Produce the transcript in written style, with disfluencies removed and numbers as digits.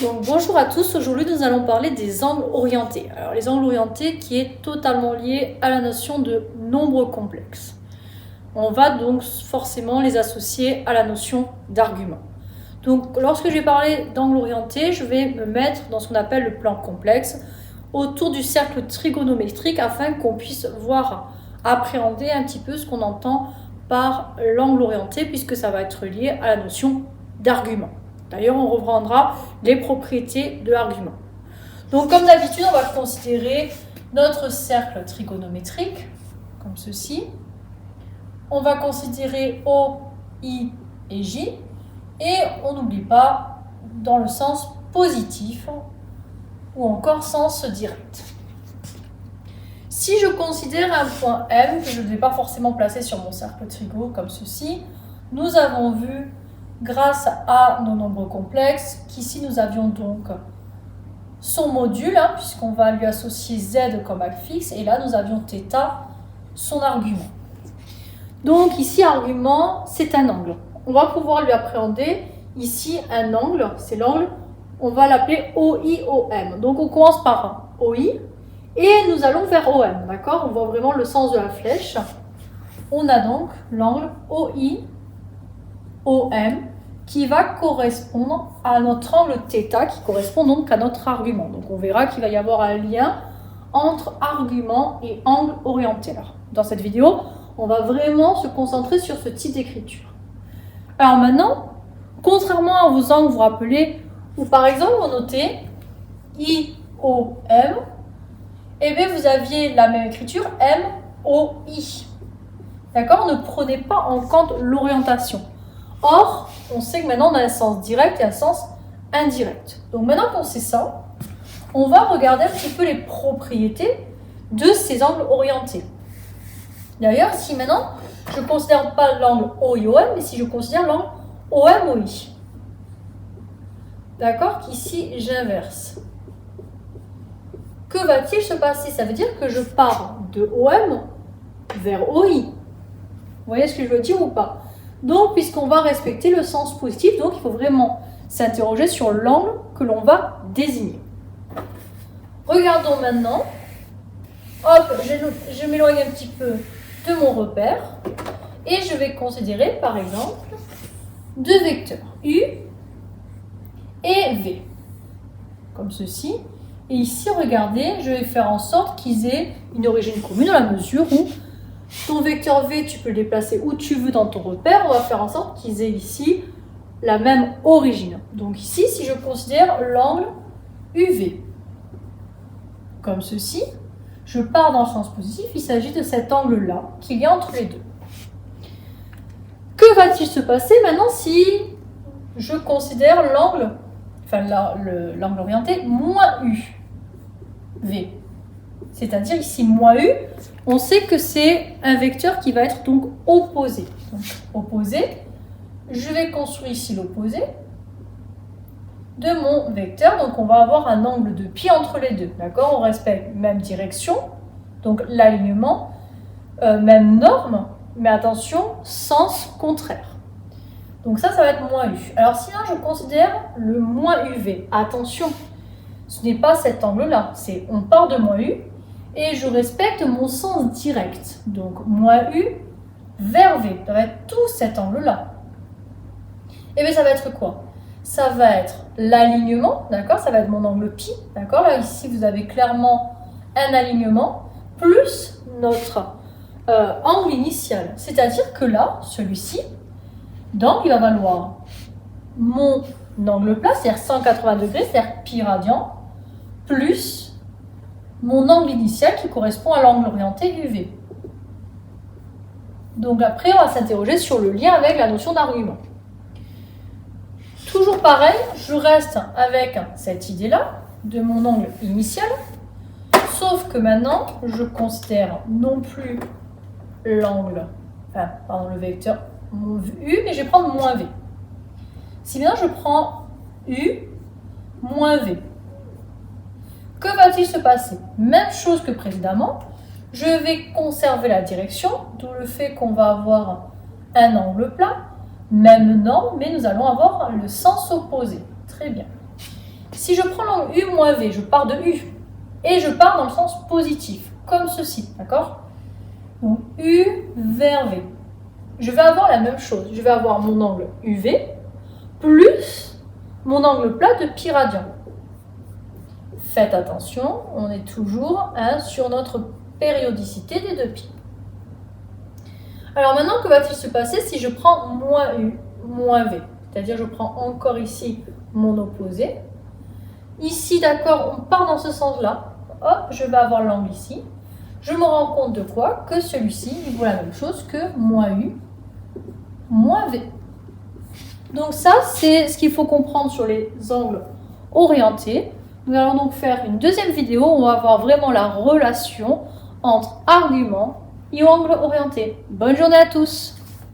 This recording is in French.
Donc bonjour à tous, aujourd'hui nous allons parler des angles orientés. Alors les angles orientés qui est totalement lié à la notion de nombre complexe. On va donc forcément les associer à la notion d'argument. Donc lorsque je vais parler d'angle orienté, je vais me mettre dans ce qu'on appelle le plan complexe autour du cercle trigonométrique afin qu'on puisse voir, appréhender un petit peu ce qu'on entend par l'angle orienté puisque ça va être lié à la notion d'argument. D'ailleurs, on reprendra les propriétés de l'argument. Donc, comme d'habitude, on va considérer notre cercle trigonométrique, comme ceci. On va considérer O, I et J. Et on n'oublie pas dans le sens positif ou encore sens direct. Si je considère un point M, que je ne vais pas forcément placer sur mon cercle trigo comme ceci, nous avons vu grâce à nos nombres complexes, qu'ici nous avions donc son module, puisqu'on va lui associer z comme axe fixe, et là nous avions θ, son argument. Donc ici, argument, c'est un angle. On va pouvoir lui appréhender ici un angle, c'est l'angle, on va l'appeler OI-OM. Donc on commence par OI, et nous allons vers OM, d'accord? On voit vraiment le sens de la flèche. On a donc l'angle OI, OM qui va correspondre à notre angle θ qui correspond donc à notre argument. Donc on verra qu'il va y avoir un lien entre argument et angle orienté. Alors, dans cette vidéo, on va vraiment se concentrer sur ce type d'écriture. Alors maintenant, contrairement à vos angles, vous vous rappelez, où par exemple on notait IOM, et bien vous aviez la même écriture MOI. D'accord? Ne prenez pas en compte l'orientation. Or, on sait que maintenant on a un sens direct et un sens indirect. Donc maintenant qu'on sait ça, on va regarder un petit peu les propriétés de ces angles orientés. D'ailleurs, si maintenant je ne considère pas l'angle OI-OM, mais si je considère l'angle OM-OI. D'accord? Qu'ici j'inverse. Que va-t-il se passer? Ça veut dire que je pars de OM vers OI. Vous voyez ce que je veux dire ou pas? Donc, puisqu'on va respecter le sens positif, donc il faut vraiment s'interroger sur l'angle que l'on va désigner. Regardons maintenant. Hop, je m'éloigne un petit peu de mon repère. Et je vais considérer, par exemple, deux vecteurs, U et V. Comme ceci. Et ici, regardez, je vais faire en sorte qu'ils aient une origine commune dans la mesure où ton vecteur V, tu peux le déplacer où tu veux dans ton repère. On va faire en sorte qu'ils aient ici la même origine. Donc ici, si je considère l'angle UV, comme ceci, je pars dans le sens positif. Il s'agit de cet angle-là qu'il y a entre les deux. Que va-t-il se passer maintenant si je considère l'angle, enfin l'angle orienté, moins UV? C'est-à-dire ici, moins U, on sait que c'est un vecteur qui va être donc opposé. Donc, opposé, je vais construire ici l'opposé de mon vecteur. Donc, on va avoir un angle de pi entre les deux. D'accord? On respecte même direction, donc l'alignement, même norme, mais attention, sens contraire. Donc ça va être moins U. Alors, sinon, je considère le moins UV. Attention, ce n'est pas cet angle-là. C'est on part de moins U. Et je respecte mon sens direct. Donc, moins U vers V. Ça va être tout cet angle-là. Et bien, ça va être quoi? Ça va être l'alignement, d'accord? Ça va être mon angle pi, d'accord? Là, ici, vous avez clairement un alignement, plus notre angle initial. C'est-à-dire que là, celui-ci, donc, il va valoir mon angle plat, c'est-à-dire 180 degrés, c'est-à-dire pi radian, plus mon angle initial qui correspond à l'angle orienté UV. Donc après, on va s'interroger sur le lien avec la notion d'argument. Toujours pareil, je reste avec cette idée-là de mon angle initial, sauf que maintenant, je considère non plus l'angle, le vecteur U, mais je vais prendre moins V. Si maintenant je prends U moins V, que va-t-il se passer? Même chose que précédemment, je vais conserver la direction, d'où le fait qu'on va avoir un angle plat, même norme, mais nous allons avoir le sens opposé. Très bien. Si je prends l'angle U moins V, je pars de U. Et je pars dans le sens positif, comme ceci, d'accord? Donc U vers V. Je vais avoir la même chose. Je vais avoir mon angle UV plus mon angle plat de pi radian. Faites attention, on est toujours sur notre périodicité des 2 pi. Alors maintenant, que va-t-il se passer si je prends moins U, moins V? C'est-à-dire je prends encore ici mon opposé. Ici, d'accord, on part dans ce sens-là. Hop, je vais avoir l'angle ici. Je me rends compte de quoi? Que celui-ci, il vaut la même chose que moins U, moins V. Donc ça, c'est ce qu'il faut comprendre sur les angles orientés. Nous allons donc faire une deuxième vidéo où on va voir vraiment la relation entre argument et angle orienté. Bonne journée à tous!